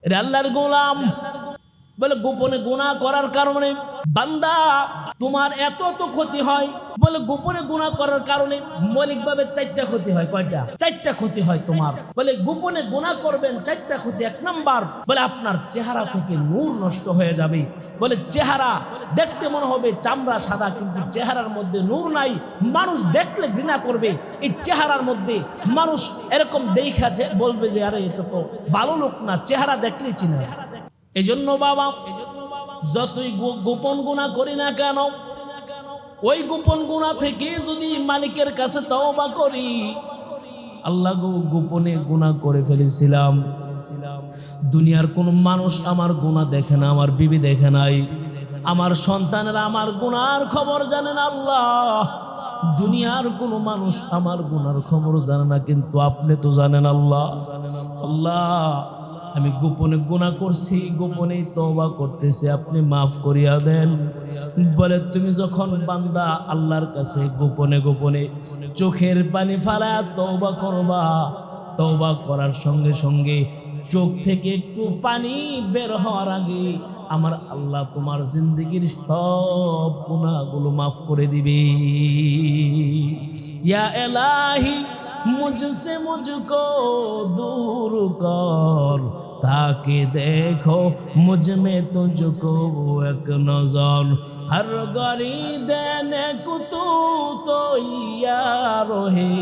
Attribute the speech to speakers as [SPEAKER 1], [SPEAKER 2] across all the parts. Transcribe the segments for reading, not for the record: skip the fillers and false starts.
[SPEAKER 1] রে আল্লাহর গোলাম বলে গোপনে গুনাহ করার কারণে বান্দা তোমার এত ক্ষতি হয়। বলে গোপনে গুনাহ করার কারণে মৌলিকভাবে 4টা ক্ষতি হয়। কয়টা? 4টা ক্ষতি হয় তোমার। বলে গোপনে গুনাহ করবেন 4টা ক্ষতি। 1 নাম্বার বলে আপনার চেহারা থেকে নূর নষ্ট হয়ে যাবে। বলে চেহারা দেখতে মনে হবে চামড়া সাদা, কিন্তু চেহারার মধ্যে নূর নাই। মানুষ দেখলে ঘৃণা করবে। এই চেহারার মধ্যে মানুষ এরকম দেখাছে, বলবে যে আরে এটা তো ভালো লোক না, চেহারা দেখলেই চিনে। এজন্য বাবা যতই গোপন গুনাহ করি না কেন, ওই গোপন গুনাহ থেকে যদি মালিকের কাছে তওবা করি, আল্লাহ গো গোপনে গুনাহ করে ফেলেছিলাম, দুনিয়ার কোন মানুষ আমার গুনাহ দেখে না, আমার বিবি দেখে নাই, আমার সন্তানেরা আমার গুনার খবর জানে না। আল্লাহ দুনিয়ার কোন মানুষ আমার গুনার খবর জানে না, কিন্তু আপনি তো জানেন। আল্লাহ আল্লাহ আমি গোপনে গুনাহ করছি, গোপনেই তওবা করতেছি, আপনি মাফ করিয়া দেন। বলে তুমি যখন বান্দা আল্লাহর কাছে গোপনে গোপনে চোখের পানি ফালায়া তওবা করবা, তওবা করার সঙ্গে সঙ্গে চোখ থেকে একটু পানি বের হওয়ার আগে আমার আল্লাহ তোমার জিন্দেগির সব গুনাহগুলো মাফ করে দিবে। ইয়া ইলাহি मुझसे मुझको दूर कर, ताकि देखो मुझ में तुझको एक नजर, हर घड़ी देने को तू तो यार है,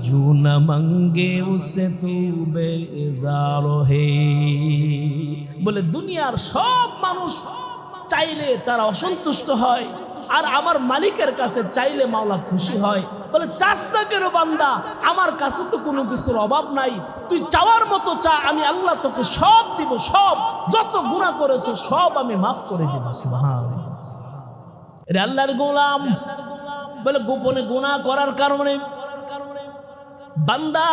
[SPEAKER 1] जो न मांगे उससे तू बेजार है। বলে দুনিয়ার সব মানুষ চাইলে তারা অসন্তুষ্ট হয়, আর আমার মালিকের কাছে চাইলে মাওলা খুশি হয়। বলে চাস না কেন বান্দা, আমার কাছে তো কোনো কিছুর অভাব নাই, তুই চাওয়ার মতো চা, আমি আল্লাহ তোকে সব দিব, সব যত গুনাহ করেছো সব আমি মাফ করে দিব। সুবহানাল্লাহ। রে আল্লাহর গোলাম বলে গোপনে গুনাহ করার কারণে বান্দা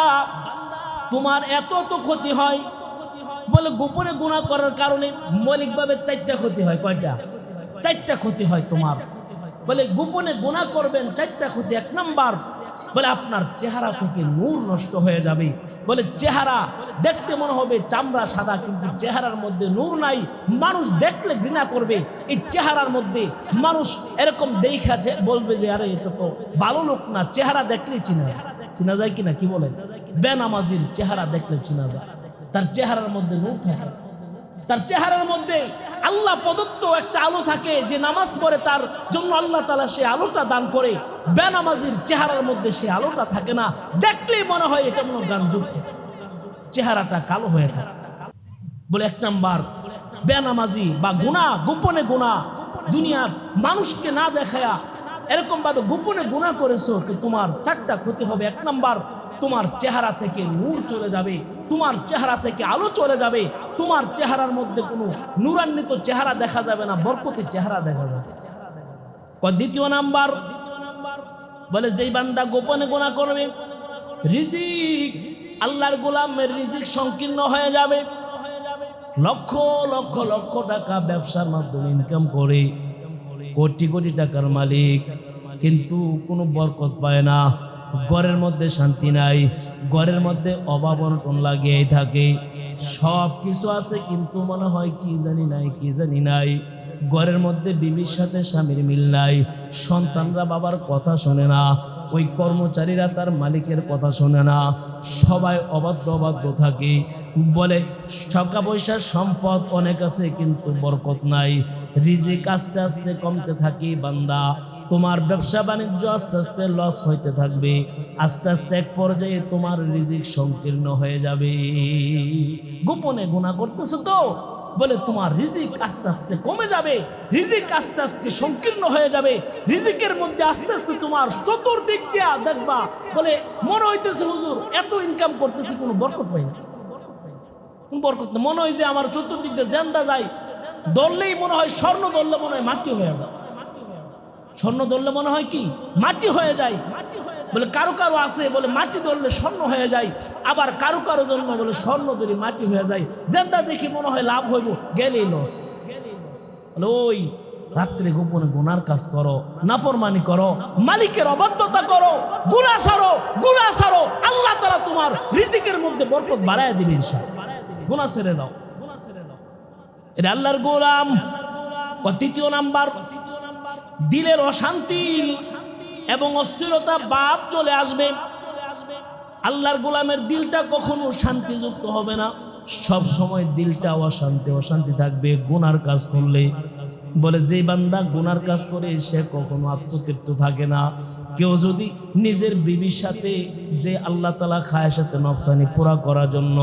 [SPEAKER 1] তোমার এত ক্ষতি হয়। বলে গোপনে গুনাহ করার কারণে মৌলিকভাবে 4টা ক্ষতি হয়। কয়টা? 4টা ক্ষতি হয় তোমার। বলে গোপনে গুনাহ করবেন 4টা ক্ষতি। 1 নাম্বার বলে আপনার চেহারা থেকে নূর নষ্ট হয়ে যাবে। বলে চেহারা দেখতে মনে হবে চামড়া সাদা, কিন্তু চেহারার মধ্যে নূর নাই, মানুষ দেখলে ঘৃণা করবে। এই চেহারার মধ্যে মানুষ এরকম দেখাছে, বলবে যে আরে এটা তো ভালো লোক না, চেহারা দেখলেই চিনা যায়। চিনা যায় কিনা কি বলেন? বেনামাজির চেহারা দেখলে চিনা যায়, তার চেহারার মধ্যে নূর থাকে, তার চেহারার মধ্যে আল্লাহ প্রদত্ত একটা আলো থাকে, যে নামাজ পড়ে তার জন্য আল্লাহ তাআলা সে আলোটা দান করে। বেনামাজির চেহারার মধ্যে সে আলোটা থাকে না, দেখলেই মনে হয় এটা মনে গান যুক্ত, চেহারাটা কালো হয়ে থাকে। বলে 1 নাম্বার বেনামাজি বা গুনাহ, গোপনে গুনাহ, দুনিয়ার মানুষকে না দেখায়া এরকম ভাবে গোপনে গুনাহ করেছো, তো তোমার 4টা ক্ষতি হবে। 1 নাম্বার তোমার চেহারা থেকে নূর চলে যাবে, তোমার চেহারা থেকে আলো চলে যাবে, তোমার চেহারার মধ্যে কোনো নূরান্বিত চেহারা দেখা যাবে না, বরকতি চেহারা দেখা যাবে। 2 নাম্বার বলে যেই বান্দা গোপনে গুনাহ করবে, রিজিক আল্লাহর গোলামের রিজিক সংকীর্ণ হয়ে যাবে। লক্ষ লক্ষ লক্ষ টাকা ব্যবসার মাধ্যমে ইনকাম করে, কোটি কোটি টাকার মালিক, কিন্তু কোনো বরকত পায় না, ঘরের মধ্যে শান্তি নাই, ঘরের মধ্যে অভাব অনটন লাগিয়েই থাকে। সব কিছু আছে কিন্তু মনে হয় কি জানি নাই, কি জানি নাই। ঘরের মধ্যে বিবির সাথে স্বামীর মিল নাই, সন্তানরা বাবার কথা শোনে না, ওই কর্মচারীরা তার মালিকের কথা শোনে না, সবাই অবাধ্য অবাধ্য থাকে। বলে টাকা পয়সার সম্পদ অনেক আছে কিন্তু বরকত নাই, রিজিক আস্তে আস্তে কমতে থাকে। বান্দা তোমার ব্যবসা বাণিজ্য আস্তে আস্তে লস হইতে থাকবে, আস্তে আস্তে এক পর্যায়ে তোমার রিজিক সংকীর্ণ হয়ে যাবে। গোপনে গুনাহ করতেছো তো, বলে তোমার রিজিক আস্তে আস্তে কমে যাবে, রিজিক আস্তে আস্তে সংকীর্ণ হয়ে যাবে। রিজিকের মধ্যে আস্তে আস্তে তোমার চতুর্দিক দিয়া দেখবা, বলে মনে হইতেছে হুজুর এত ইনকাম করতেছি, কোনো বরকত পাই না, কোন বরকত না। মনে হয় যে আমার চতুর্দিক দিয়ে জেন্দা যায়, ধরলেই মনে হয় স্বর্ণ, ধরলে মনে হয় মাটি হয়ে যায়, স্বর্ণ ধরলে মনে হয় কি মাটি হয়ে যায়। বলে কারো কারো আছে বলে মাটি ধরলে স্বর্ণ হয়ে যায়, আবার কারো কারো জন্য বলে স্বর্ণ ধরে মাটি হয়ে যায়। জেন্দা দেখি মনে হয় লাভ হইব, গেলেই লস। বলে ওই রাত্রে গোপনে গুনার কাজ করো, নাফরমানি করো, মালিকের অবাধ্যতা করো, গুনাহ ছাড়ো, গুনাহ ছাড়ো, আল্লাহ তাআলা তোমার রিজিকের মধ্যে বরকত বাড়ায় দিবে ইনশাআল্লাহ। গুনাহ ছেড়ে দাও। এটা আল্লাহর গোলাম। তৃতীয় নাম্বার, দিলের অশান্তি এবং অস্থিরতা ভাব চলে আসবে। আল্লাহর গোলামের দিলটা কখনো শান্তিযুক্ত হবে না, সব সময় দিলটা অশান্তি থাকবে। গুনার কাজ করলে বলে যে বান্দা গুনার কাজ করে সে কখনো আত্মতৃপ্ত থাকে না। কেউ যদি নিজের বিবির সাথে, যে আল্লাহ তাআলা খায়সাতে নফসানি পুরা করার জন্য,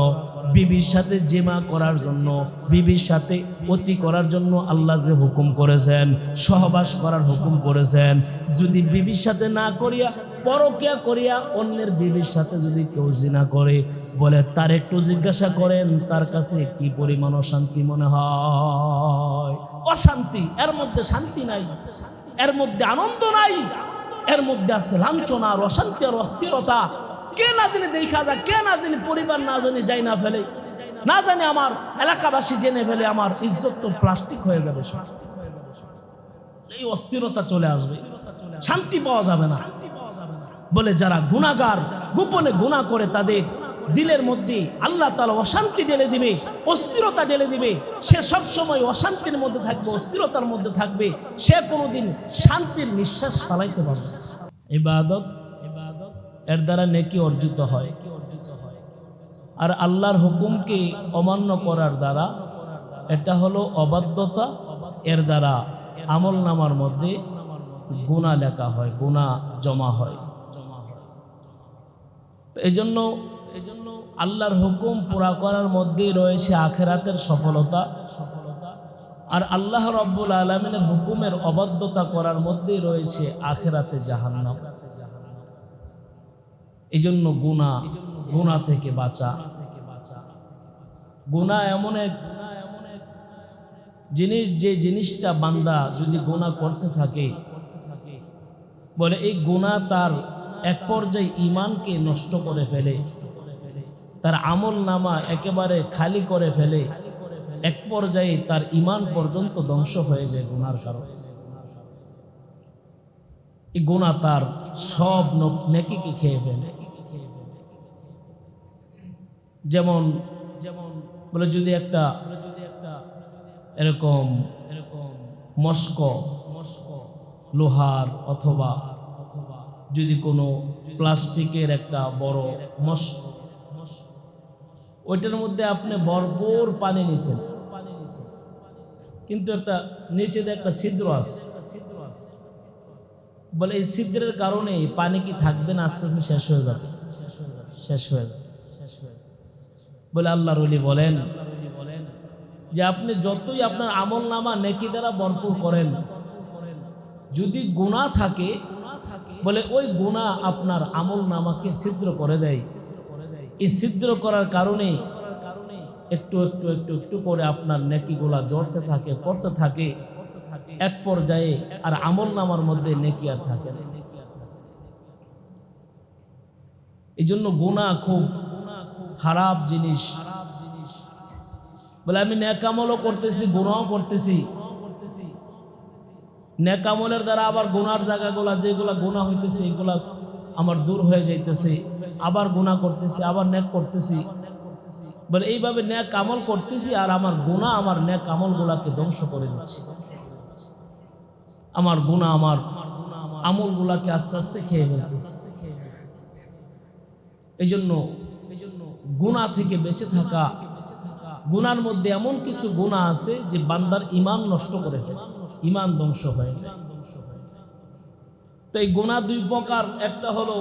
[SPEAKER 1] বিবির সাথে জিমা করার জন্য, বিবির সাথে অতি করার জন্য আল্লাহ যে হুকুম করেছেন, সহবাস করার হুকুম করেছেন, যদি বিবির সাথে না করিয়া পরকিয়া করিয়া অন্যের বিবির সাথে যদি কেউ জিনা করে, বলে তার একটু জিজ্ঞাসা করেন তার কাছে কি পরিমাণ অশান্তি মনে হয়। অশান্তি, এর মধ্যে শান্তি নাই, এর মধ্যে আনন্দ নাই, এর মধ্যে আছে লাঞ্ছনা আর অশান্তি আর অস্থিরতা। কে না জানি দেখা যায়, কে না জানি পরিবার না জানি যাই না ফেলে, না জানি আমার এলাকাবাসী জেনে ফেলে, আমার ইজ্জত তো প্লাস্টিক হয়ে যাবে। এই অস্থিরতা চলে আসবে, শান্তি পাওয়া যাবে না। বলে যারা গুনাহগার, গোপনে গুনাহ করে, তাদের দিলের মধ্যে আল্লাহ তাআলা অশান্তি ঢেলে দিবে, অস্থিরতা ঢেলে দিবে। সে সব সময় অশান্তির মধ্যে থাকবে, অস্থিরতার মধ্যে থাকবে। সে কোনোদিন শান্তির নিঃশ্বাস ফেলাইতে পারবে না। ইবাদত, এর দ্বারা নেকি অর্জিত হয়, আর আল্লাহর হুকুমকে অমান্য করার দ্বারা এটা হলো অবাধ্যতা। এর দ্বারা আমল নামার মধ্যে গুনাহ লেখা হয়, গুনাহ জমা হয়। এই জন্য আল্লাহর হুকুম পুরা করার মধ্যে রয়েছে আখিরাতের সফলতা, আর আল্লাহ রাব্বুল আলামিনের হুকুমের অবাধ্যতা করার মধ্যে রয়েছে আখিরাতে জাহান্নাম। এই জন্য গুনাহ থেকে বাঁচা। গুনাহ এমন এক জিনিস, যে জিনিসটা বান্দা যদি গুনাহ করতে থাকে, বলে এই গুনাহ তার এক পর্যায়ে ঈমানকে নষ্ট করে ফেলে, তার আমল নামা একেবারে খালি করে ফেলে, এক পর্যায়ে তার ঈমান পর্যন্ত ধ্বংস হয়ে যায় গুনার কারণে। এই গুনাহ তার সব নেকিকে খেয়ে ফেলে। যেমন বলে যদি একটা এরকম মস্ক লোহার অথবা যদি কোনো প্লাস্টিকের একটা বড় মস্ক, ওইটার মধ্যে আপনি ভরপুর পানি নিছেন, কিন্তু একটা নিচে একটা ছিদ্র আছে, বলে এই ছিদ্রের কারণে পানি কি থাকবে না, আস্তে আস্তে শেষ হয়ে যাবে, শেষ হয়ে যাবে। বলে আল্লাহর ওলি বলেন যে আপনি যতই আপনার আমল নামা নেকি দ্বারা ভরপুর করেন, যদি গুনাহ থাকে, বলে ওই গুনাহ আপনার আমল নামাকে ছিদ্র করে দেয়। এই ছিদ্র করার কারণে একটু একটু একটু একটু করে আপনার নেকিগুলা জড়তে থাকে, পড়তে থাকে, এক পর্যায়ে আর আমল নামার মধ্যে নেকি আর থাকে না। এই জন্য গুনাহ খুব খারাপ জিনিস। বলে আমি নেক আমলও করতেছি, গুনাহও করতেছি, নেক আমলের দ্বারা আবার গুনার জায়গাগুলা যেগুলা গুনাহ হইতেছে এগুলা আমার দূর হয়ে যাইতেছে, আবার গুনাহ করতেছি, আবার নেক করতেছি। বলে এইভাবে নেক আমল করতেছি আর আমার গুনাহ আমার নেক আমলগুলাকে ধ্বংস করে দিচ্ছে। আমার গুনাহ আমার আমলগুলাকে আস্তে আস্তে খেয়ে ফেলতেছে। এই জন্য গুনাহ থেকে বেঁচে থাকা, গুনার মধ্যে এমন কিছু গুনাহ আছে যে বান্দার ঈমান নষ্ট করে ফেলে, ঈমান ধ্বংস হয়ে যায়। তো এই গুনাহ দুই প্রকার, একটা হলো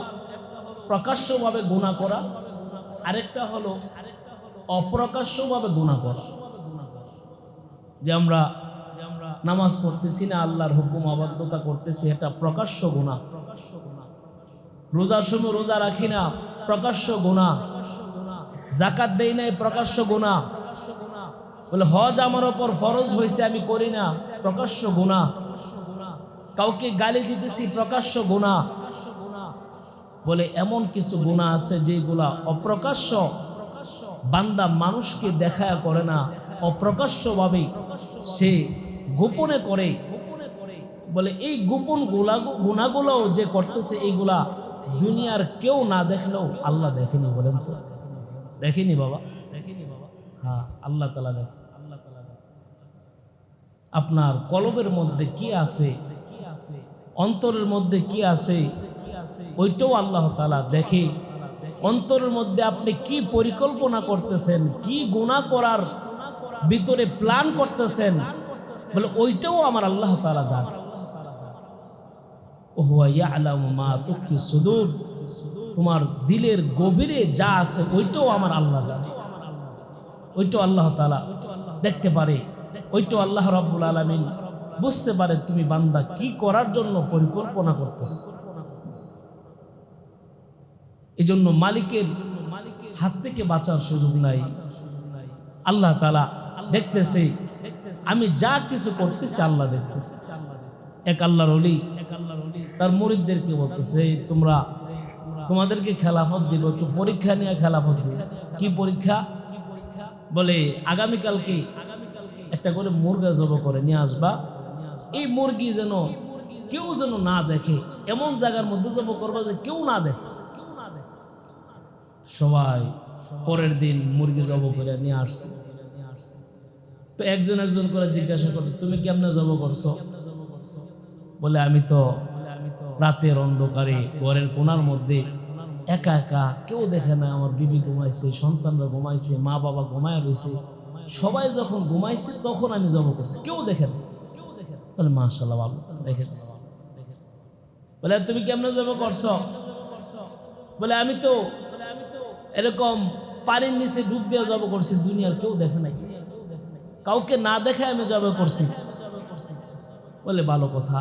[SPEAKER 1] প্রকাশ্যভাবে গুনাহ করা, আরেকটা হলো অপ্রকাশ্যভাবে গুনাহ করা। যে আমরা নামাজ পড়তেছি না, আল্লাহর হুকুম অবাধ্যতা করতেছি, এটা প্রকাশ্য গুনাহ। রোজার সময় রোজা রাখি না, প্রকাশ্য গুনাহ। যাকাত দেই নাই, প্রকাশ্য গুনাহ। বলে হজ আমার উপর ফরজ হয়েছে, আমি করি না, প্রকাশ্য গুনাহ। কাউকে গালি দিতেছি, প্রকাশ্য গুনাহ। বলে এমন কিছু গুনাহ আছে যেগুলা অপ্রকাশ্য, বান্দা মানুষকে দেখায়া করে না, অপ্রকাশ্যভাবে সে গোপনে করে। বলে এই গোপন গুনাহগুলোও যে করতেছে, এইগুলা দুনিয়ার কেউ না দেখলেও আল্লাহ দেখেনি। বলেন তো দেখেনি বাবা? হ্যাঁ, আল্লাহ তাআলা দেখে। আপনার কলবের মধ্যে কি আছে, অন্তরের মধ্যে কি আছে, ওইটাও আল্লাহ তাআলা দেখে। অন্তরের মধ্যে আপনি কি পরিকল্পনা করতেছেন, কি গুনাহ করার ভিতরে প্ল্যান করতেছেন, বলে ওইটাও আমার আল্লাহ তাআলা জানে। ওহুয়া ইয়ালামু মা তুখফি সুদূর, তোমার দিলের গভীরে যা আছে ওইটাও আমার আল্লাহ জানে। ওইটাও আল্লাহ তাআলা দেখতে পারে, ওইটাও আল্লাহ রাব্বুল আলামিন বুঝতে পারে তুমি বান্দা কি করার জন্য পরিকল্পনা করতেছ। এই জন্য মালিকের হাত থেকে বাঁচার সুযোগ নাই। আল্লাহ তাআলা দেখতেছে, আমি যা কিছু করতেছি আল্লাহ দেখতেছে। এক আল্লাহর ওলি তার মুরিদদেরকে বলতেছে, তোমাদেরকে খেলাফত দিব, একটু পরীক্ষা নিয়ে খেলাফত দিব। কি পরীক্ষা? বলে আগামীকালকে একটা করে মুরগা জব করে নিয়ে আসবা। এই মুরগি যেন কেউ যেন না দেখে, এমন জায়গার মধ্যে জব করবা যে কেউ না দেখে। সবাই পরের দিন মুরগি জব করে নিয়ে আসছে। তো একজন একজন করে জিজ্ঞাসা করছে, তুমি কেমনে জব করছো? বলে আমি তো রাতের অন্ধকারে ঘরের কোণার মধ্যে একা একা, কেউ দেখে না, আমার বিবি ঘুমাইছে, সন্তানরা ঘুমাইছে, মা বাবা ঘুমায় রয়েছে, সবাই যখন ঘুমাইছে তখন আমি জব করছি, কেউ দেখে না। বলে মাশাআল্লাহ, ভালো দেখে দিচ্ছি। বলে তুমি কেমনে জব করছো? বলে আমি তো এরকম পানির নিচে ডুব দিয়ে জব করছি, দুনিয়ার কেউ দেখে নাই, কাউকে না দেখে আমি জব করছি। বলে ভালো কথা।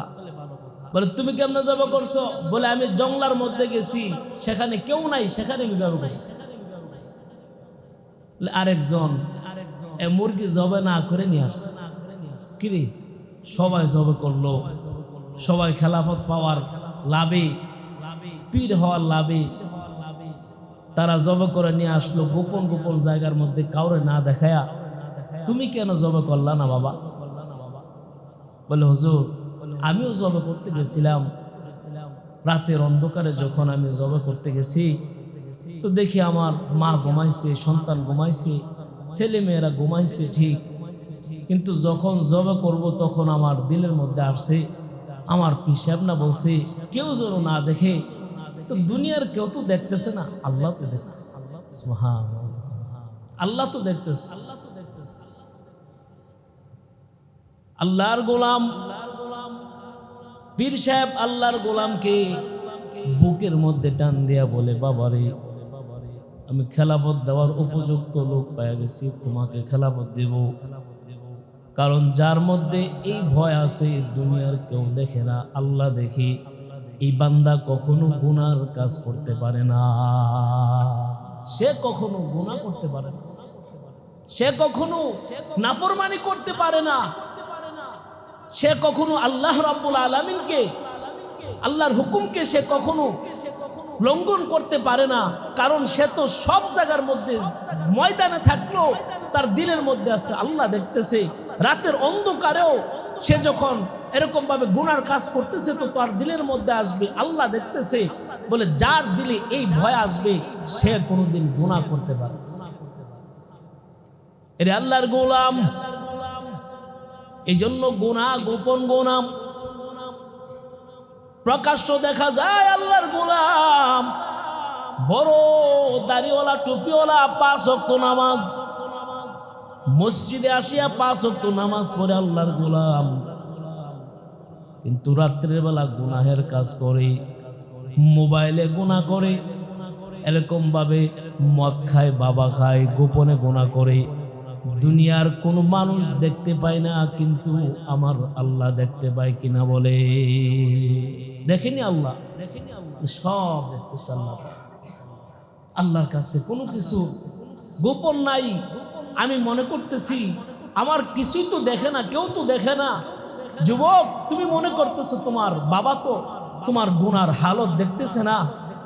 [SPEAKER 1] বলে তুমি কেমনে জব করছো? বলে আমি জঙ্গলার মধ্যে গেছি, সেখানে কেউ নাই, সেখানে আমি জব করছি। আরেকজন মুরগি জবে না করে নিয়ে আসছে। কিরে, সবাই জবে করলো, সবাই খেলাফত পাওয়ার লাভে, পীর হওয়ার লাভে তারা জবে করে নিয়ে আসলো গোপন গোপন জায়গার মধ্যে, কাউরে না দেখায়া। তুমি কেন জবে করলা না বাবা? বলে হুজুর, আমিও জবে করতে গেছিলাম, রাতের অন্ধকারে যখন আমি জবে করতে গেছি তো দেখি আমার মা ঘুমাইছে, সন্তান ঘুমাইছে, ছেলে মেয়েরা ঘুমাইছে ঠিক, কিন্তু যখন জবে করব তখন আমার দিলের মধ্যে আসছে, আমার পিসাব না বলছে কেউ যেন না দেখে। তো দুনিয়ার কেউ তো দেখতেছে না, আল্লাহ তো দেখতেছে। সুবহানাল্লাহ, আল্লাহ তো দেখতেছে। আল্লাহর গোলাম পীর সাহেব আল্লাহর গোলামকে বুকের মধ্যে টান দিয়া বলে, বাবারে আমি খেলাফত দেওয়ার উপযুক্ত লোক পাওয়া গেছি, তোমাকে খেলাফত দেব। কারণ যার মধ্যে এই ভয় আছে, দুনিয়ার কেউ দেখে না, আল্লাহ দেখে, এই বান্দা কখনো গুনার কাজ করতে পারে না। সে কখনো গুনাহ করতে পারে না, সে কখনো নাফরমানি করতে পারে না, সে কখনো আল্লাহ রাব্বুল আলামিনকে, আল্লাহর হুকুমকে সে কখনো লঙ্ঘন করতে পারে না। কারণ সে তো সব জায়গার মধ্যে ময়দানে থাকলো, তার দিলের মধ্যে আছে, আল্লাহ দেখতেছে। রাতের অন্ধকারেও সে যখন এরকম ভাবে গুনার কাজ করতেছে তো তার দিলের মধ্যে আসবে, আল্লাহ দেখতেছে। বলে যার দিলে এই ভয় আসবে সে কোনোদিন গুনাহ করতে পারে। এরে আল্লাহর গোলাম, এই জন্য গুনাহ গোপন গুনাহ প্রকাশ্য দেখা যায়। আল্লাহর গোলাম বড় দাড়িওয়ালা টুপিওয়ালা 5 ওয়াক্ত নামাজ, মসজিদে আসিয়া 5 ওয়াক্ত নামাজ পড়ে আল্লাহর গোলাম, কিন্তু রাত্রের বেলা গুনাহের কাজ করে, মোবাইলে গুনাহ করে, এরকম ভাবে মদ খায়, বাবা খায়, গোপনে গুনাহ করে। দুনিয়ার কোনো মানুষ দেখতে পায় না, কিন্তু আমার আল্লাহ দেখতে পায় কিনা বলে? দেখেনি আল্লাহ? দেখেনি আল্লাহ? সব দেখতেছে আল্লাহ। আল্লাহর কাছে কোনো কিছু গোপন নাই। আমি মনে করতেছি আমার কিছুই তো দেখে না, কেউ তো দেখে না। যুবক, তুমি মনে করতেছো তোমার বাবা তো তোমার গুনার হালত দেখতেছে না,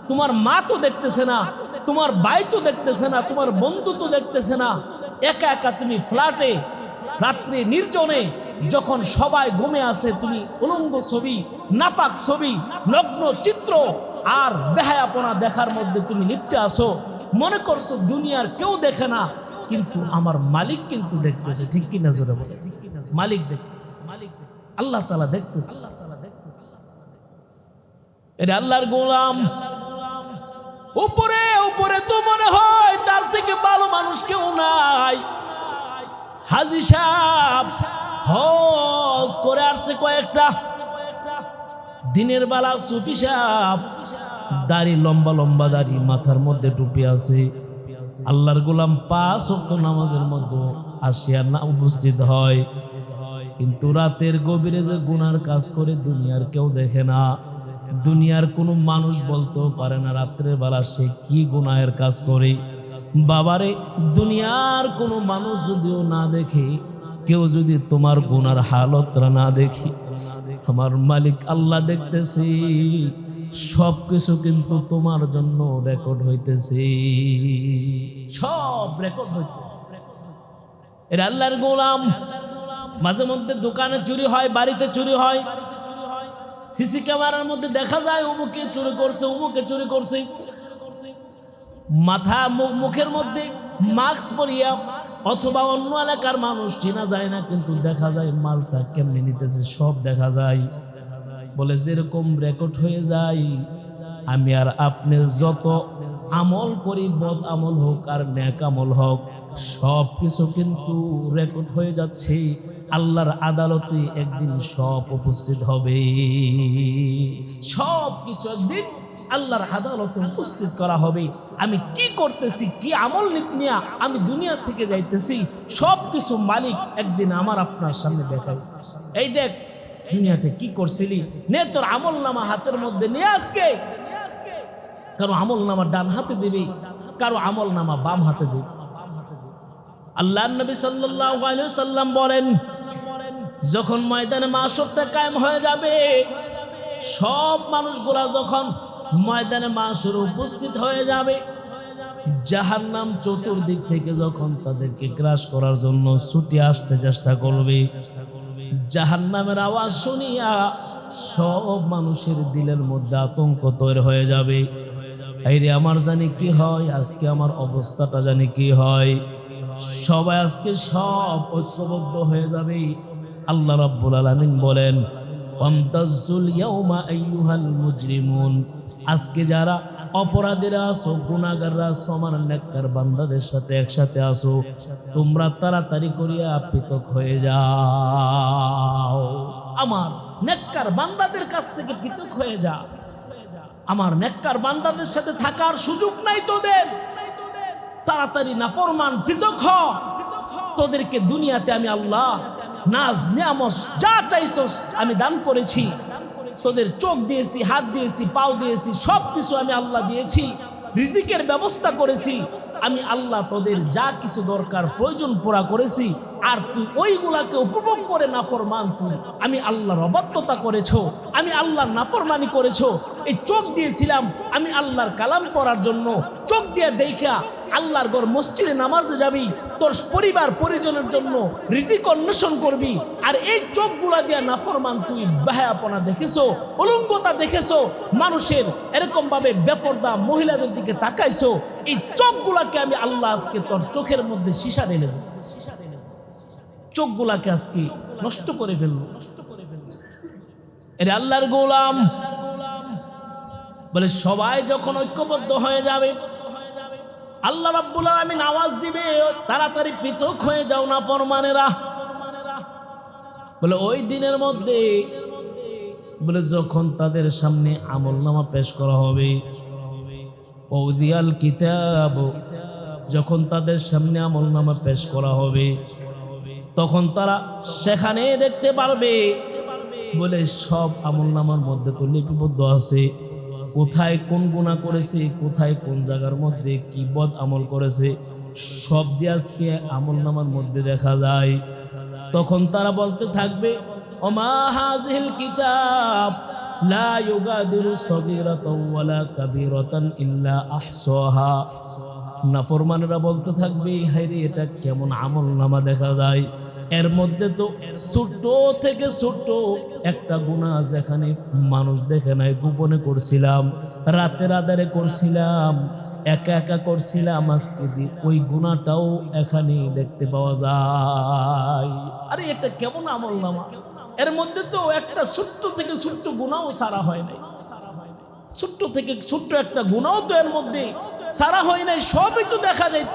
[SPEAKER 1] তোমার মা তো দেখতেছে না, তোমার ভাই তো দেখতেছে না, তোমার বন্ধু তো দেখতেছে না। একা একা তুমি ফ্ল্যাটে রাত্রে নির্জনে, যখন সবাই ঘুমে আছে, তুমি উলঙ্গ ছবি, নাপাক ছবি, নগ্ন চিত্র আর বেহায়াপনা দেখার মধ্যে তুমি লিপ্তে আসো। মনে করছো দুনিয়ার কেউ দেখে না, কিন্তু আমার মালিক কিন্তু দেখতেছে। ঠিক কিনা জোরে বলে? মালিক দেখতেছে, আল্লাহ তাআলা দেখতেছে। এটা আল্লাহর গোলাম। উপরে উপরে তো মনে হয় তার থেকে ভালো মানুষ কেউ নাই। হাজী সাহেব হজ করে আসছে কয়েকটা, দিনের বেলা সুফি সাহেব দাড়ি, লম্বা লম্বা দাড়ি, মাথার মধ্যে টুপি আছে। আল্লাহর গোলাম 5 ওয়াক্ত নামাজের মধ্যে আসিয়া না উপস্থিত হয়, কিন্তু রাতের গভীরে যে গুনার কাজ করে দুনিয়ার কেউ দেখে না, দুনিয়ার কোনো মানুষ বলতেও পারে না রাত্রের বেলা সে কি গুনাহের কাজ করে। বাবারে, দুনিয়ার কোনো মানুষ যদিও না দেখে, কেউ যদি তোমার গুনার হালতটা না দেখি, আমার মালিক আল্লাহ দেখতেছি। সব কিছু কিন্তু তোমার জন্য রেকর্ড হইতেছে, সব রেকর্ড হইতেছে। এর আল্লাহর গোলাম। মাঝে মধ্যে দোকানে চুরি হয়, বাড়িতে চুরি হয়, সিসি ক্যামেরার মধ্যে দেখা যায় অমুকে চুরি করছে, অমুকে চুরি করছে। মাথা মুখের মধ্যে মাস্ক পরিয়া অথবা অন্য এলাকার মানুষ চেনা যায় না, কিন্তু দেখা যায় মালটা কেমনে নিতেছে সব দেখা যায়। বলে যেরকম রেকর্ড হয়ে যায়, আমি আর আপনি যত আমল করি, বদ আমল হোক আর নেক আমল হোক, সব কিছু কিন্তু রেকর্ড হয়ে যাচ্ছে। আল্লাহর আদালতে একদিন সব উপস্থিত হবে, সব কিছু একদিন আল্লাহর আদালতে উপস্থিত করা হবে। আমি কি করতেছি, কি আমল নিয়ে আমি দুনিয়া থেকে যাইতেছি, সব কিছু মালিক একদিন আমার আপনার সামনে দেখাই। এই দেখ দুনিয়াতে কি করছিলি, নে তোর আমল নামা হাতের মধ্যে নিয়ে। আজকে কারো আমল নামা ডান হাতে দিবি, কারো আমল নামা বাম হাতে দিবি। আল্লাহর নবী সাল্লাল্লাহু আলাইহি ওয়াসাল্লাম বলেন, যখন ময়দানে মাশরটা কায়েম হয়ে যাবে, সব মানুষগুলা যখন ময়দানে মাশরে উপস্থিত হয়ে যাবে, জাহান্নাম চতুর্দিক থেকে যখন তাদেরকে গ্রাস করার জন্য ছুটে আসতে চেষ্টা করবে, জাহান্নামের আওয়াজ শুনিয়া সব মানুষের দিলের মধ্যে আতঙ্ক তৈরি হয়ে যাবে। আইরে আমার জানি কি হয়, আজকে আমার অবস্থাটা জানি কি হয়। সবাই আজকে সব ঐক্যবদ্ধ হয়ে যাবে। আল্লাহ রাব্বুল আলামিন বলেন, ওয়ামতাজুল ইয়াউমা আইয়ুহাল মুজরিমুন, আজকে যারা অপরাধীরা আছো, গুনাহগাররা আছো, আমার নেককার বান্দাদের সাথে একসাথে আছো, তোমরা তাড়াতাড়ি করিয়া পৃথক হয়ে যাও। আমার নেককার বান্দাদের কাছ থেকে পৃথক হয়ে যা। আমার নেককার বান্দাদের সাথে থাকার সুযোগ নাই তোদের। তাড়াতাড়ি নাফরমান পৃথক হ। তোদেরকে দুনিয়াতে আমি আল্লাহ নাজ নিয়ামত যা চাইছস আমি দান করেছি। তোদের চোখ দিয়েছি, হাত দিয়েছি, পাও দিয়েছি, সব কিছু আমি আল্লাহ দিয়েছি। রিজিকের ব্যবস্থা করেছি আমি আল্লাহ। তোদের যা কিছু দরকার প্রয়োজন পুরা করেছি, আর তুই ওইগুলাকে উপভোগ করে নাফরমান তুই আমি আল্লাহর অবাধ্যতা করেছো, আমি আল্লাহর নাফরমানি করেছো। এই চোখ দিয়েছিলাম আমি আল্লাহর কালাম পড়ার জন্য, চোখ দিয়ে দেখা আল্লাহর ঘর মসজিদে নামাজে যাবি, তোর পরিবার পরিজনের জন্য রিজিক অন্বেষণ করবি। আর এই চোখগুলা দিয়া নাফরমান তুই বেহায়াপনা দেখেছো, উলঙ্গতা দেখেছো, মানুষের এরকম ভাবে বেপরদা মহিলাদের দিকে তাকাইছো। এই চোখগুলাকে আমি আল্লাহ আজকে তোর চোখের মধ্যে সীসা ঢেলে দেব, চোখগুলাকে আজকে নষ্ট করে ফেলবো। এর আল্লাহর গোলাম বলে সবাই যখন ঐক্যবদ্ধ হয়ে যাবে, আল্লাহ রাব্বুল আলামিন আওয়াজ দিবে, তাড়াতাড়ি পৃথক হয়ে যাও নাফরমানেরা। বলে ওই দিনের মধ্যে বলে যখন তাদের সামনে আমলনামা পেশ করা হবে, ওদিয়াল কিতাব, যখন তাদের সামনে আমলনামা পেশ করা হবে, তখন তারা সেখানে দেখতে পারবে বলে সব আমলনামার মধ্যে তো লিপিবদ্ধ আছে, কোথায় কোন গুনাহ করেছে, কোথায় কোন জায়গার মধ্যে কি বদ আমল করেছে, সব দিয়ে আজকে আমলনামার মধ্যে দেখা যায়। তখন তারা বলতে থাকবে, ওমা হাযিহিল কিতাব লা ইউগাদিরু সগীরাতাও ওয়ালা কাবীরাতান ইল্লা আহসাহা। নাফরমানেরা বলতে থাকবে, হায়রে এটা কেমন আমলনামা দেখা যায়, এর মধ্যে তো ছোট থেকে ছোট একটা গুনাহ যেখানে মানুষ দেখে নাই, গোপনে করছিলাম, রাতের আধারে করছিলাম, একা একা করছিলাম, আজকে ওই গুনাহটাও এখানে দেখতে পাওয়া যায়। আরে এটা কেমন আমল নামা, এর মধ্যে তো একটা ছোট্ট থেকে ছোট্ট গুনাহও সারা হয় নাই, ছোট্ট থেকে ছোট্ট একটা গুনাহও তো এর মধ্যে সারা হয় নাই, সবই তো দেখা যায়।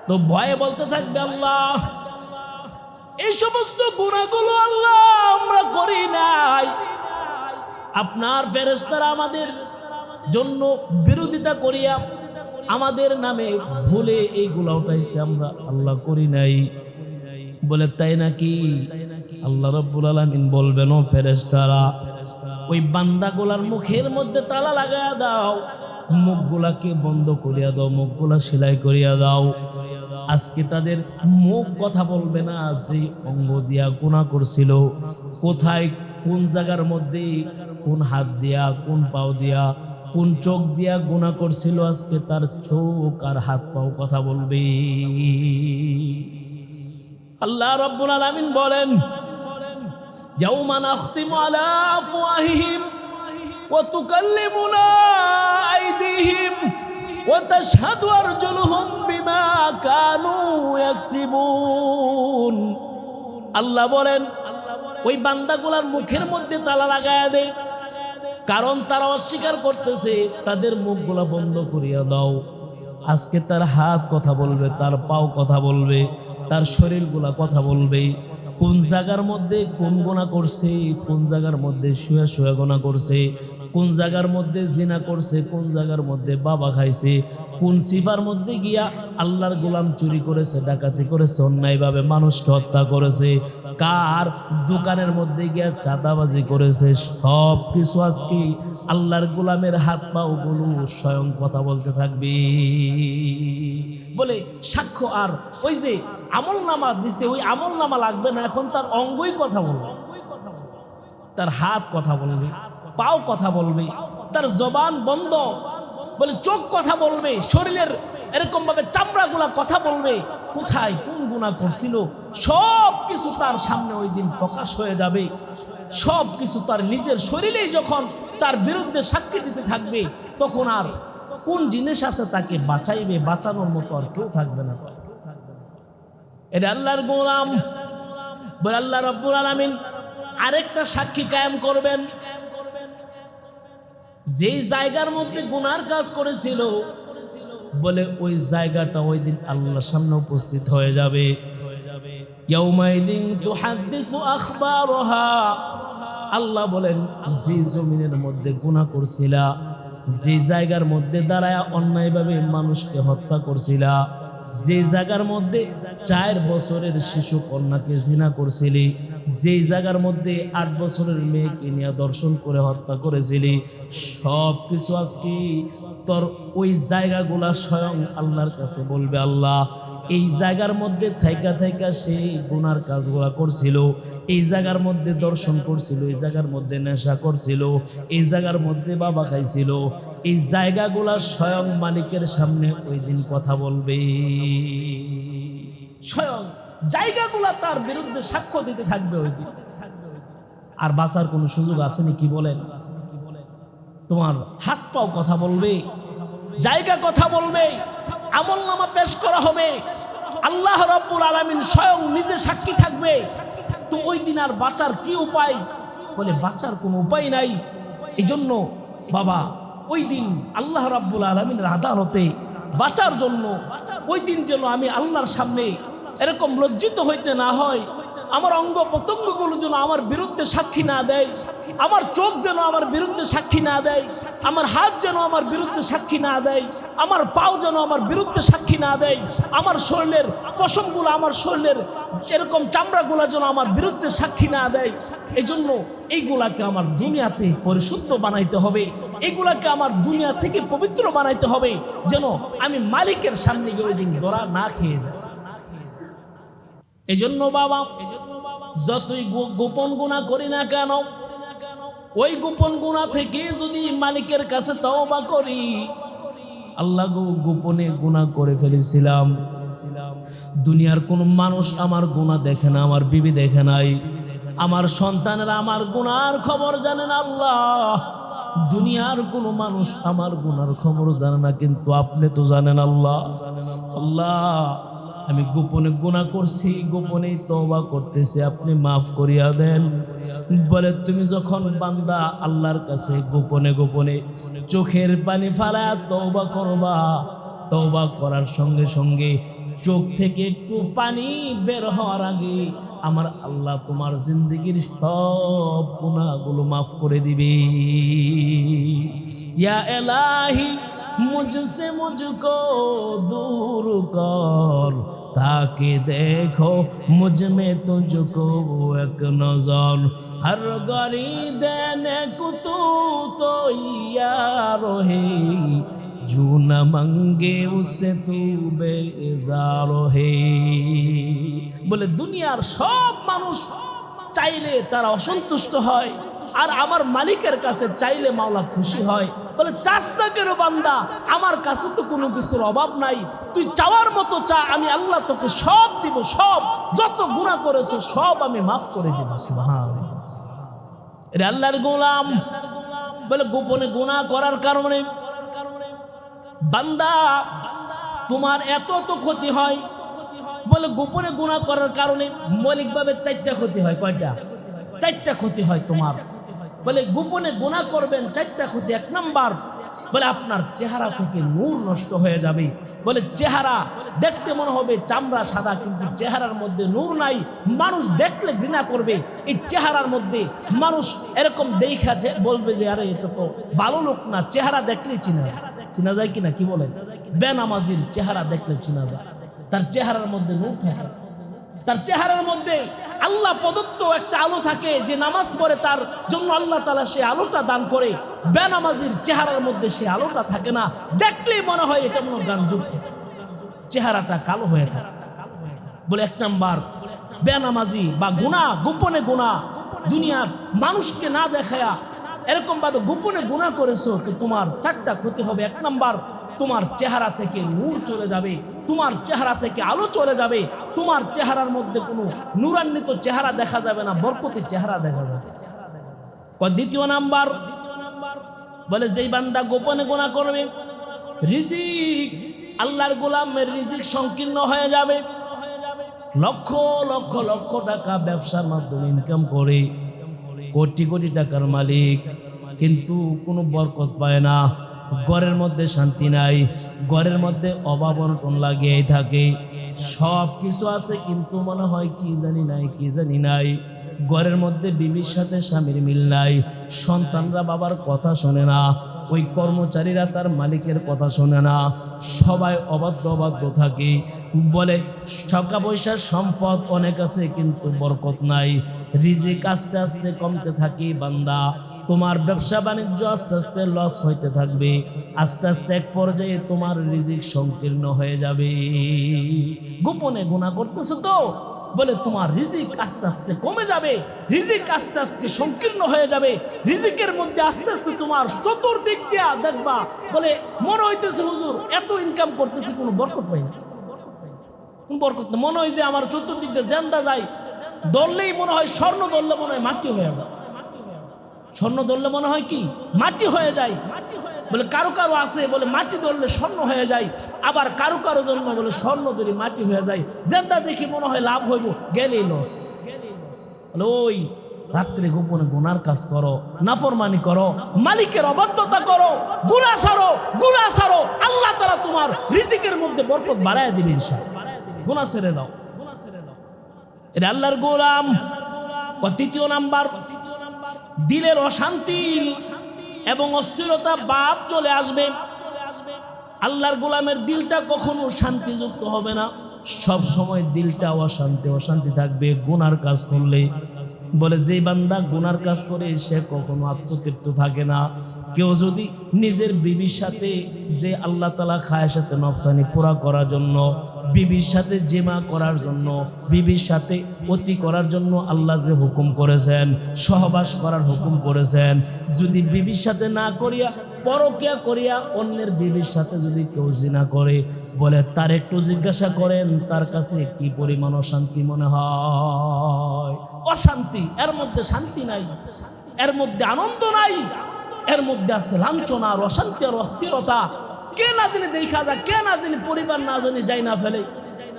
[SPEAKER 1] তো ভয়ে বলতে থাকবে আল্লাহ এই সমস্ত গুনাহগুলো আল্লাহ আমরা করি নাই, আপনার ফেরেশতারা আমাদের জন্য বিরোধিতা করিয়া আমাদের নামে ভুলে এইগুলা উঠাইছে, আমরা আল্লাহ করি নাই। বলে তাই নাকি? আল্লাহ রাব্বুল আলামিন বলবেন ও ফেরেশতারা ওই বান্দাগুলার মুখের মধ্যে তালা লাগায়া দাও, মুখগুলাকে বন্ধ করিয়া দাও, মুখগুলা সেলাই করিয়া দাও। আজকে তাদের মুখ কথা বলবে না, যে অঙ্গ দিয়া গুনাহ করছিল, কোথায় কোন জায়গার মধ্যে কোন হাত দিয়া কোন পাও দিয়া কোন চোখ দিয়া গুনাহ করছিল, আজকে তার চোখ আর হাত পাও কথা বলবে। আল্লাহ রাব্বুল আলামিন বলেন ইয়াউমা নাখতিমু আলা আফওয়াহিহিম ওয়া তুকাল্লিমুনা আইদিহিম ওয়া তাশহাদু আরজুলুহুম বিমা কানু ইয়াকসিবুন। আল্লাহ বলেন ওই বান্দাগুলার মুখের মধ্যে তালা লাগায়া দে, কারণ তারা অস্বীকার করতেছে, তাদের মুখগুলা বন্ধ করিয়া দাও। আজকে তার হাত কথা বলবে, তার পাও কথা বলবে, তার শরীরগুলা কথা বলবে, কোন জায়গার মধ্যে কোন গুনাহ করছে, কোন জায়গার মধ্যে শুয়ে শুয়ে গুনাহ করছে, কোন জায়গার মধ্যে জিনা করছে, কোন জায়গার মধ্যে বাবা খাইছে, কোন সিফার মধ্যে গিয়া আল্লাহর গোলাম চুরি করেছে, ডাকাতি করেছে, অন্যায়ভাবে মানুষকে হত্যা করেছে, কার দোকানের মধ্যে গিয়া চাঁদাবাজি করেছে, সব কিছু আজকে আল্লাহর গোলামের হাত পা গুলো স্বয়ং কথা বলতে থাকবে। বলে সাক্ষ্য, আর ওই যে আমল নামা দিছে ওই আমল নামা লাগবে না, এখন তার অঙ্গই কথা বলবে, তার হাত কথা বলবে, পাও কথা বলবে, তার জবান বন্ধ, বলে চোখ কথা বলবে, শরীরের এরকম ভাবে চামড়াগুলা কথা বলবে, কোথায় কোন গুনাহ করছিল সব কিছু তার সামনে ওই দিন প্রকাশ হয়ে যাবে। সব কিছু তার নিজের শরীরেই যখন তার বিরুদ্ধে সাক্ষী দিতে থাকবে, তখন আর কোন জিনিস আছে তাকে বাঁচাইবে, বাঁচানোর মতো আর কেউ থাকবে না। এটা আল্লাহর গোলাম। বলে আল্লাহ রাব্বুল আলামিন আরেকটা সাক্ষী কায়েম করবেন, যেই জায়গার মধ্যে গুনার কাজ করেছিল, বলে ওই জায়গাটা ওই দিন আল্লাহর সামনে উপস্থিত হয়ে যাবে। ইয়াউমাইদিন তুহাদ্দিসু আখবারহা। আল্লাহ বলেন যে জমিনের মধ্যে গুনাহ করছিলা, যে জায়গার মধ্যে দাঁড়ায় অন্যায়ভাবে মানুষকে হত্যা করছিলা, যে জায়গার মধ্যে 4 বছরের শিশু কন্যাকে জিনা করছিলি, যে জায়গার মধ্যে 8 বছরের মেয়েকে নিয়ে দর্শন করে হত্যা করেছিলি, সব কিছু আজকে তোর ওই জায়গাগুলা স্বয়ং আল্লাহর কাছে বলবে, আল্লাহ এই জায়গার মধ্যে থাইকা থাইকা সে গুনার কাজগুলা করছিল, এই জায়গার মধ্যে দর্শন করছিল, এই জায়গার মধ্যে নেশা করছিল, এই জায়গার মধ্যে বাবা খাইছিল, এই জায়গাগুলা স্বয়ং মালিকের সামনে ওই দিন কথা বলবে। স্বয়ং জায়গাগুলা তার বিরুদ্ধে সাক্ষ্য দিতে থাকবে ওই দিন। আর বাঁচার কোনো সুযোগ আসেনি? কি বলেন? তোমার হাত পাও কথা বলবে, জায়গা কথা বলবে, আমলনামা পেশ করা হবে, আল্লাহ রাব্বুল আলামিন স্বয়ং নিজে সাক্ষী থাকবে। তো ওই দিন আর বাঁচার কি উপায়? বলে বাঁচার কোনো উপায় নাই। এই জন্য বাবা ওই দিন আল্লাহ রাব্বুল আলামিনের আদালতে বাঁচার জন্য ওই দিন যেন আমি আল্লাহর সামনে এরকম লজ্জিত হইতে না হয়, আমার অঙ্গ প্রত্যঙ্গগুলো যেন আমার বিরুদ্ধে সাক্ষী না দেয়, আমার চোখ যেন আমার বিরুদ্ধে সাক্ষী না দেয়, আমার হাত যেন আমার বিরুদ্ধে সাক্ষী না দেয়, আমার পাও যেন আমার বিরুদ্ধে সাক্ষী না দেয়, আমার শরীরের পশমগুলো, আমার শরীরের এরকম চামড়াগুলো যেন আমার বিরুদ্ধে সাক্ষী না দেয়। এই জন্য এইগুলাকে আমার দুনিয়াতে পরিশুদ্ধ বানাইতে হবে, এইগুলাকে আমার দুনিয়া থেকে পবিত্র বানাইতে হবে, যেন আমি মালিকের সামনে গিয়ে ওই দিন ধরা না খেয়ে যাই। এই জন্য বাবা যতই গোপন গুনাহ করি না কেন, ওই গোপন গুনাহ থেকে যদি মালিকের কাছে তওবা করি, আল্লাহ গো গোপনে গুনাহ করে ফেলেছিলাম, দুনিয়ার কোন মানুষ আমার গুনাহ দেখে না, আমার বিবি দেখে নাই, আমার সন্তানেরা আমার গুনার খবর জানে না, আল্লাহ দুনিয়ার কোন মানুষ আমার গুনার খবর জানে না, কিন্তু আপনি তো জানেন আল্লাহ। আল্লাহ আমি গোপনে গুনাহ করছি, গোপনে তওবা করতেছি, আপনি মাফ করিয়া দেন। বলে তুমি যখন বান্দা আল্লাহর কাছে গোপনে গোপনে চোখের পানি ফেলা তওবা করবা, তওবা করার সঙ্গে সঙ্গে চোখ থেকে একটু পানি বের হওয়ার আগে আমার আল্লাহ তোমার জিন্দেগির সব গুনাহগুলো মাফ করে দিবে। ইয়া ইলাহি मुझसे मुझको दूर कर, ताकि देखो मुझ में तुझको एक नजर, हर गरी देने को तू तो यार है, जो न मंगे उससे तू बेजार है। বলে দুনিয়ার সব মানুষ চাইলে তারা অসন্তুষ্ট হয়, আর আমার মালিকের কাছে চাইলে মাওলা খুশি হয়। বলে চাস না কেন বান্দা, আমার কাছে তো কোনো কিছুর অভাব নাই, তুই চাওয়ার মতো চা, আমি আল্লাহ তোকে সব দিব, সব যত গুনাহ করেছো সব আমি মাফ করে দিব। সুবহানাল্লাহ। এর আল্লাহর গোলাম বলে গোপনে গুনাহ করার কারণে বান্দা তোমার এত তো ক্ষতি হয়। বলে গোপনে গুনাহ করার কারণে মৌলিকভাবে 4টা ক্ষতি হয়। কয়টা? 4টা ক্ষতি হয় তোমার। বলে গোপনে গুনাহ করবেন 4টা ক্ষতি। 1 নাম্বার বলে আপনার চেহারা থেকে নূর নষ্ট হয়ে যাবে। বলে চেহারা দেখতে মনে হবে চামড়া সাদা, কিন্তু চেহারার মধ্যে নূর নাই, মানুষ দেখলে ঘৃণা করবে। এই চেহারার মধ্যে মানুষ এরকম দেখাছে, বলবে যে আরে এটা তো ভালো লোক না, চেহারা দেখলে চিনা যায় কিনা, কি বলে? বেনামাজির চেহারা দেখলে চিনা যায়, তার চেহারার মধ্যে নূর থাকে, তার চেহারার মধ্যে আল্লাহ প্রদত্ত একটা আলো থাকে, যে নামাজ পড়ে তার জন্য আল্লাহ তাআলা সে আলোটা দান করে। বেনামাজির চেহারার মধ্যে সে আলোটা থাকে না, দেখলেই মনে হয় এটা মনে গানযুক্ত, চেহারাটা কালো হয়ে থাকে। বলে 1 নাম্বার বেনামাজি বা গুনাহ, গোপনে গুনাহ, দুনিয়ার মানুষকে না দেখায়া এরকম ভাবে গোপনে গুনাহ করেছো, তো তোমার 4টা ক্ষতি হবে। 1 নাম্বার তোমার চেহারা থেকে নূর চলে যাবে, তোমার চেহারা থেকে আলো চলে যাবে, তোমার চেহারার মধ্যে কোনো নূরান্বিত চেহারা দেখা যাবে না, বরকতি চেহারা দেখা যাবে। 2 নাম্বার বলে যেই বান্দা গোপনে গুনাহ করবে, রিজিক আল্লাহর গোলামের রিজিক সংকীর্ণ হয়ে যাবে। লক্ষ লক্ষ লক্ষ টাকা ব্যবসার মাধ্যমে ইনকাম করে, কোটি কোটি টাকার মালিক, কিন্তু কোনো বরকত পায় না, ঘরের মধ্যে শান্তি নাই, ঘরের মধ্যে অভাব অনটন লাগিয়েই থাকে। সব কিছু আছে কিন্তু মনে হয় কি জানি নাই। ঘরের মধ্যে বিবির সাথে স্বামীর মিল নাই, সন্তানরা বাবার কথা শোনে না, ওই কর্মচারীরা তার মালিকের কথা শোনে না, সবাই অবাধ্য থাকে। বলে টাকা পয়সার সম্পদ অনেক আছে কিন্তু বরকত নাই, রিজিক আস্তে আস্তে কমতে থাকে। বান্দা তোমার ব্যবসা বাণিজ্য আস্তে আস্তে লস হইতে থাকবে, আস্তে আস্তে এক পর্যায়ে তোমার রিজিক সংকীর্ণ হয়ে যাবে। গোপনে গুনাহ করতেছো তো, বলে তোমার রিজিক আস্তে আস্তে কমে যাবে, রিজিক আস্তে আস্তে সংকীর্ণ হয়ে যাবে। রিজিকের মধ্যে আস্তে আস্তে তোমার চতুর্দিক দিয়া দেখবা, বলে মনে হইতেছে হুজুর এত ইনকাম করতেছি, কোনো বরকত পাই না, কোন বরকত না। মনে হয় যে আমার চতুর্দিক দিয়ে জেন্দা যায়, ধরলেই মনে হয় স্বর্ণ, ধরলে মনে হয় মাটি হয়ে যায়, স্বর্ণ ধরলে মনে হয় কি মাটি হয়ে যায়। বলে কারো কারো আছে বলে মাটি ধরলে স্বর্ণ হয়ে যায়, আবার কারো কারো জন্য বলে স্বর্ণ ধরে মাটি হয়ে যায়। জেন্দা দেখি মনে হয় লাভ হইব, গেলেই লস। বলে ওই রাত্রে গোপনে গুনার কাজ করো, নাফরমানি করো, মালিকের অবাধ্যতা করো, গুনাহ ছাড়ো, আল্লাহ তাআলা তোমার রিজিকের মধ্যে বরকত বাড়ায় দিবে ইনশাআল্লাহ। গুনাহ ছেড়ে দাও, এটা আল্লাহর গোলাম। 3 নাম্বার দিলের অশান্তি এবং অস্থিরতা ভাব চলে আসবে। আল্লাহর গোলামের দিলটা কখনো শান্তিযুক্ত হবে না, সব সময় দিলটা অশান্তি থাকবে গুনার কাজ করলে। বলে যে বান্দা গুনার কাজ করে সে কখনো আত্মতৃপ্ত থাকে না। কেউ যদি নিজের বিবির সাথে, যে আল্লাহ তাআলা খায়সাতে নফসানি পুরা করার জন্য, বিবির সাথে জিমা করার জন্য, বিবির সাথে অতি করার জন্য আল্লাহ যে হুকুম করেছেন, সহবাস করার হুকুম করেছেন, যদি বিবির সাথে না করিয়া পরকিয়া করিয়া অন্যের বিবির সাথে যদি কেউ জিনা করে, বলে তার একটু জিজ্ঞাসা করেন তার কাছে কি পরিমাণ অশান্তি মনে হয়। অশান্তি, এর মধ্যে শান্তি নাই, এর মধ্যে আনন্দ নাই, এর মধ্যে আছে লাঞ্ছনা আর অশান্তি আর অস্থিরতা। কে না জানি দেখা যায়, কে না জানি পরিবার না জানি যাই না ফেলে।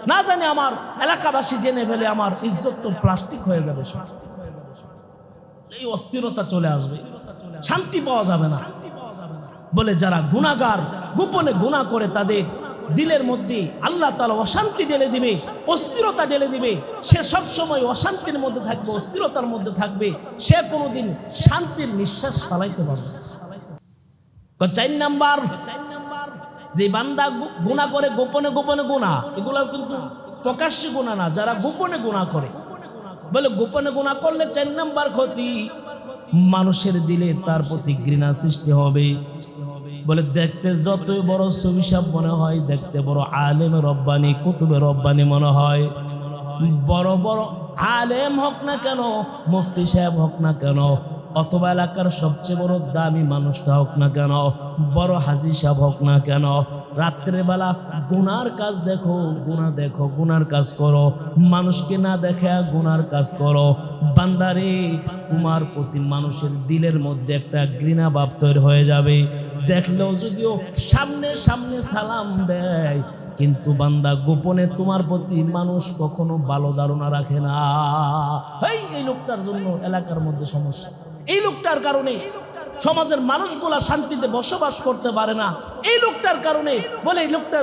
[SPEAKER 1] না জানি আমার এলাকাবাসী জেনে ফেলে আমার ইজ্জত তো প্লাস্টিক হয়ে যাবে, এই অস্থিরতা চলে আসবে, শান্তি পাওয়া যাবে না। বলে যারা গুনাহগার গোপনে গুনাহ করে তাদের দিলের মধ্যে আল্লাহ তাআলা অশান্তি ঢেলে দিবে, অস্থিরতা ঢেলে দিবে। সে সব সময় অশান্তির মধ্যে থাকবে, অস্থিরতার মধ্যে থাকবে, সে কোনোদিন শান্তির নিঃশ্বাস ফেলাইতে পারবে না। 4 নাম্বার, যে বান্দা গুনাহ করে গোপনে গোপনে গুনাহ, এগুলো কিন্তু প্রকাশ্যে গুনাহ না, যারা গোপনে গুনাহ করে, বলে গোপনে গুনাহ করলে 4 নাম্বার ক্ষতি, মানুষের দিলে তার প্রতি ঘৃণা সৃষ্টি হবে। বলে দেখতে যতই বড় সুবিশাপ মনে হয়, দেখতে বড় আলেম রব্বানি কুতুবে রব্বানি মনে হয়, বড় বড় আলেম হোক না কেন, মুফতি সাহেব হোক না কেন, অথবা এলাকার সবচেয়ে বড় দামি মানুষটা হোক না কেন, বড় হাজি সাহেব হোক না কেন, রাত্রের বেলা গুনার কাজ দেখো, গুনার কাজ করো, মানুষকে না দেখে গুনার কাজ করো। বান্দারে, তোমার প্রতি মানুষের দিলের মধ্যে একটা ঘৃণা ভাব তৈরি হয়ে যাবে। দেখলেও যদিও সামনে সামনে সালাম দেয়, কিন্তু বান্দা গোপনে তোমার প্রতি মানুষ কখনো ভালো ধারণা রাখে না। এই লোকটার জন্য এলাকার মধ্যে সমস্যা, এই লোকটার কারণে সমাজের মানুষগুলা শান্তিতে বসবাস করতে পারে না, এই লোকটার কারণে। বলে এই লোকটা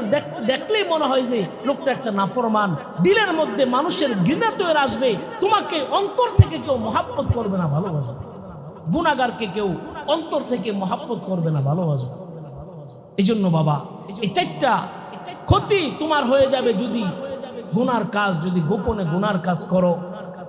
[SPEAKER 1] দেখলেই মনে হয় যে লোকটা একটা নাফরমান, দিলের মধ্যে মানুষের ঘৃণা তৈরি আসবে, তোমাকে অন্তর থেকে কেউ মহাব্বত করবে না, ভালোবাসবে। গুনাহগারকে কেউ অন্তর থেকে মহাব্বত করবে না, ভালোবাসবে। এই জন্য বাবা, এই 4টা ক্ষতি তোমার হয়ে যাবে যদি গুনার কাজ, যদি গোপনে গুনার কাজ করো,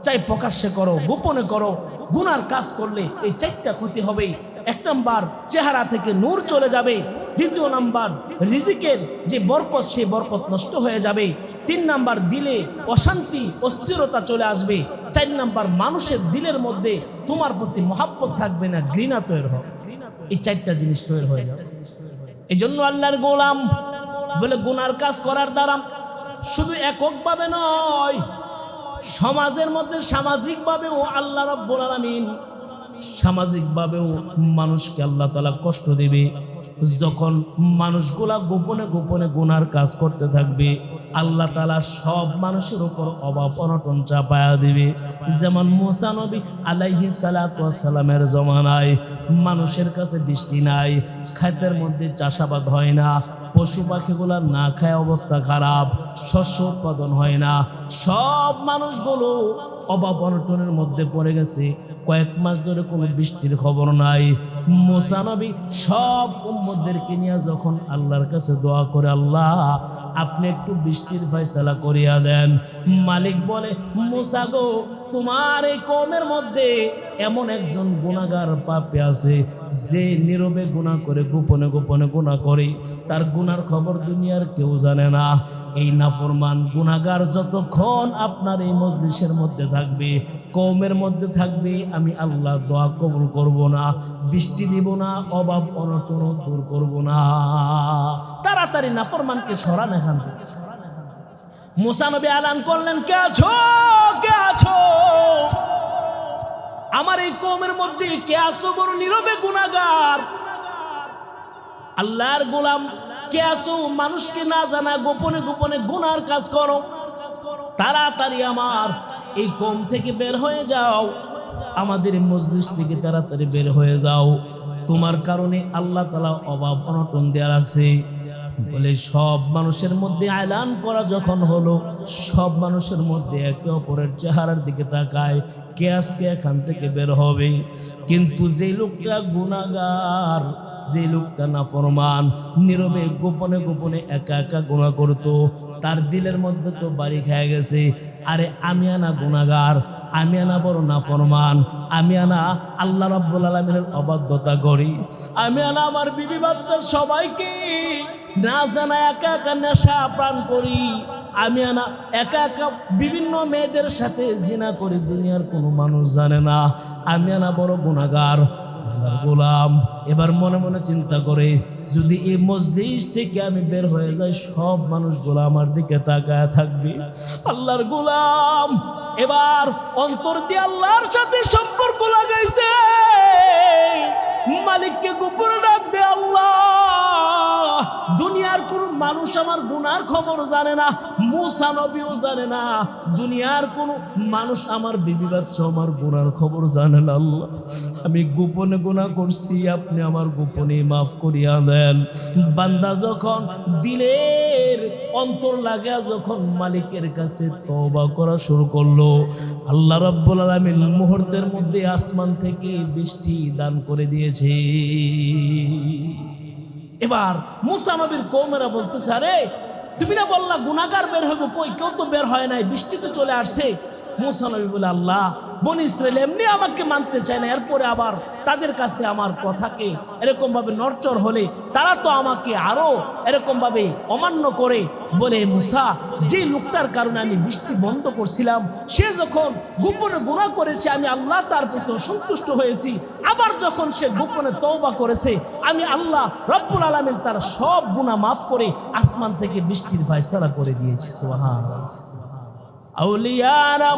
[SPEAKER 1] চাই প্রকাশ্যে করো, গোপনে করো, গুনার কাজ করলে এই 4টা ক্ষতি হবে। 1 নাম্বার, চেহারা থেকে নূর চলে যাবে। 2 নাম্বার, রিজিকের যে বরকত, সেই বরকত নষ্ট হয়ে যাবে। 3 নাম্বার, দিলে অশান্তি অস্থিরতা চলে আসবে। 4 নাম্বার, মানুষের দিলের মধ্যে তোমার প্রতি মহাব্বত থাকবে না, ঘৃণা তৈরি হবে। এই 4টা জিনিস তৈরি হয়ে যাবে। এই জন্য আল্লাহর গোলাম বলে গুনার কাজ করার দ্বারা শুধু এককভাবে নয়, সমাজের মধ্যে সামাজিকভাবেও আল্লাহ রাব্বুল আলামিন সামাজিকভাবেও মানুষকে আল্লাহ তাআলা কষ্ট দিবে। যখন মানুষগুলা গোপনে গোপনে গুনার কাজ করতে থাকবে, আল্লাহ তাআলা সব মানুষের উপর অভাব অনটন চাপায়া দিবে। যেমন মুসা নবী আলাইহিস সালাতু ওয়াস সালামের জমানায় মানুষের কাছে বৃষ্টি নাই, ক্ষেতের মধ্যে চাষাবাদ হয় না, পশু পাখিগুলা না খায় অবস্থা খারাপ, শস্য উৎপাদন হয় না, সব মানুষগুলো অভাব অনটনের মধ্যে পড়ে গেছে। কয়েক মাস ধরে কোনো বৃষ্টির খবর নাই। মুসা নবী সব উম্মতদেরকে নিয়ে যখন আল্লাহর কাছে দোয়া করে, আল্লাহ আপনি একটু বৃষ্টির ফয়সালা করিয়া দেন। মালিক বলে, মুসা গো, তোমার এই কওমের মধ্যে এমন একজন গুনাহগার পাপী আছে, যে নীরবে গুনাহ করে, গোপনে গোপনে গুনাহ করে, তার গুনার খবর দুনিয়ার কেউ জানে না। এই নাফরমান গুনাহগার যতক্ষণ আপনার এই মজলিসের মধ্যে থাকবে, কওমের মধ্যে থাকবে, আমি আল্লাহ দোয়া কবুল করব না, বৃষ্টি দিব না, অভাব অনটন দূর করব না। তাড়াতাড়ি নাফরমানকে সরান এখান থেকে। মুসা নবী এলান করলেন, কে আছো, কে আছো? আমার এই কওমের মধ্যে কে আছো বড় নীরবে গুনাহগার? আল্লাহর গোলাম কে আছো, মানুষকে না জানা গোপনে গোপনে গুনার কাজ করো, তাড়াতাড়ি আমার এই কওম থেকে বের হয়ে যাও, আমাদের মজলিস থেকে তাড়াতাড়ি বের হয়ে যাও। তোমার কারণে আল্লাহ তাআলা অভাব অনটন দেয়া রাখছে। বলে সব মানুষের মধ্যে এলান করা যখন হলো, সব মানুষের মধ্যে একে অপরের চেহারার দিকে তাকায়, কে আজকে এখান থেকে বের হবে। কিন্তু যে লোকটা গুনাহগার, যে লোকটা নাফরমান, নীরবে গোপনে গোপনে একা একা গুনাহ করতো, তার দিলের মধ্যে তো বাড়ি খেয়ে গেছে, আরে আমি আনা গুনাহগার, আমি আনা বড় নাফরমান, আমি আনা আল্লাহ রাব্বুল আলামিনের অবাধ্যতা করি, আমি আনা আমার বিবি বাচ্চা সবাইকে না জানা একা একা নেশা পান করি, আমি আনা একা একা বিভিন্ন মেয়েদের সাথে জিনা করি, দুনিয়ার কোনো মানুষ জানে না, আমি আনা বড় গুনাহগার। আল্লাহর গোলাম এবার মনে মনে চিন্তা করে, যদি এই মজলিস থেকে আমি বের হয়ে যাই, সব মানুষগুলো আমার দিকে তাকায় থাকবে। আল্লাহর গোলাম এবার অন্তর দিয়ে আল্লাহর সাথে সম্পর্ক লাগাইছে, মালিককে গোপনে ডাক দে, আল্লাহ দুনিয়ার কোনো মানুষ আমার গুনার খবর জানে না, মুসা নবীও জানে না, দুনিয়ার কোনো মানুষ আমার বিবি বাচ্চা আমার গুনার খবর জানে না। আল্লাহ আমি গোপনে গুনাহ করছি, আপনি আমার গোপনে মাফ করিয়া দেন। বান্দা যখন দিলের অন্তর লাগা যখন মালিকের কাছে তওবা করা শুরু করলো, আল্লাহ রাব্বুল আলামিন মুহূর্তের মধ্যে আসমান থেকে বৃষ্টি দান করে দিয়েছে। এবার মুসা নবীর কওমেরা বলতেছে, আরে তুমি না বললা গুনাহগার বের হবে, কই কেউ তো বের হয় নাই, বৃষ্টি তো চলে আসছে। মুসা নবী বলে, আল্লাহ বনি ইসরাইল এমনি আমাকে মানতে চায় না, এরপরে আবার তাদের কাছে আমার কথাকে এরকম ভাবে নড়চড় হলে তারা তো আমাকে আরো এরকম ভাবে অমান্য করে। বলে মুসা, যে লোকটার কারণে আমি বৃষ্টি বন্ধ করছিলাম, সে যখন গোপনে গুনাহ করেছে আমি আল্লাহ তার প্রতি সন্তুষ্ট হয়েছি, আবার যখন সে গোপনে তওবা করেছে আমি আল্লাহ রব্বুল আলামিন তার সব গুনাহ মাফ করে আসমান থেকে বৃষ্টির ফয়সালা করে দিয়েছি। সুবহানাল্লাহ। আউলিয়ারা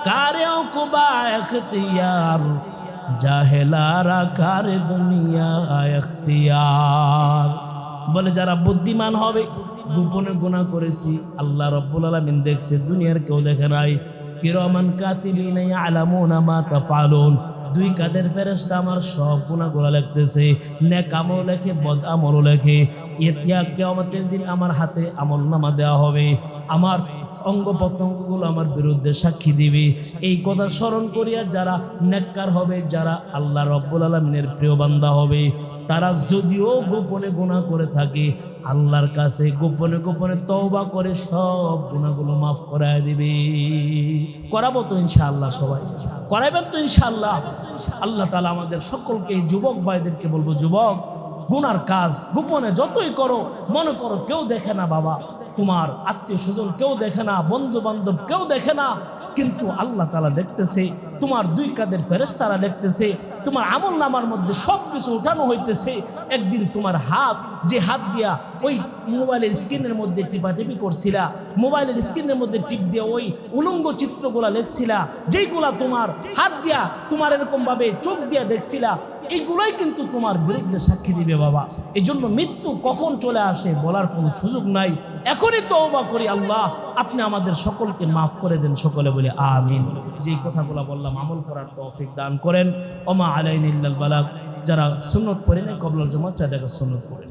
[SPEAKER 1] কারে উকবা ইখতিয়ার, জাহেলারা কারে দুনিয়া ইখতিয়ার। বলে যারা বুদ্ধিমান হবে, গোপনে গুনাহ করেছি আল্লাহ রাব্বুল আলামিন দেখছে, দুনিয়ার কেউ দেখে নাই। কিরামান কাতিবিনা ইয়ালামুনা মা তাফআলুন, দুই কাদের ফেরেশতা আমার সব গুনাহগুলো লিখতেছে, নেক আমল লেখে, বদ আমলও লেখে। ইয়া কিয়ামতের দিন আমার হাতে আমলনামা দেওয়া হবে, আমার অঙ্গ প্রত্যঙ্গগুলো আমার বিরুদ্ধে সাক্ষী দিবে। এই কথা স্মরণ করিয়া যারা নেককার হবে, যারা আল্লাহ রাব্বুল আলামিনের প্রিয় বান্দা হবে, তারা যদিও গোপনে গুনাহ করে থাকে আল্লাহর কাছে গোপনে গোপনে তওবা করে সব গুনাহগুলো মাফ করায় দিবে। করাবো তো ইনশাআল্লাহ, সবাই করাবেন তো ইনশাআল্লাহ। আল্লাহ তাআলা আমাদের সকলকে, যুবক ভাইদেরকে বলবো, যুবক গুনার কাজ গোপনে যতই করো, মনে করো কেউ দেখে না বাবা, তোমার আত্মীয় স্বজন কেউ দেখে না, বন্ধু বান্ধব কেউ দেখে না, কিন্তু আল্লাহ তাআলা দেখতেছে, তোমার দুই কাদের ফেরেশতারা দেখতেছে, তোমার আমলনামার মধ্যে সবকিছু উঠানো হইতেছে। একদিন তোমার হাত, যে হাত দিয়া ওই মোবাইলের স্ক্রিনের মধ্যে টিপাটিপি করছিলা, মোবাইলের স্ক্রিনের মধ্যে টিপ দিয়ে ওই উলঙ্গ চিত্রগুলা লেখছিলা, যেইগুলা তোমার হাত দিয়া তোমার এরকম ভাবে চোখ দিয়া দেখছিলা, এইগুলোই কিন্তু তোমার বিরুদ্ধে সাক্ষী দিবে বাবা। এই জন্য মৃত্যু কখন চলে আসে বলার কোনো সুযোগ নাই। এখনই তওবা করি, আল্লাহ আপনি আমাদের সকলকে মাফ করে দেন। সকলে বলে আমিন। যেই কথাগুলো বললাম আমল করার তৌফিক দান করেন। ওমা আলাইনা ইল্লাল বালাগ। যারা সুন্নত পড়ে নেই কবলাল জামাত, যারা সুন্নত পড়ে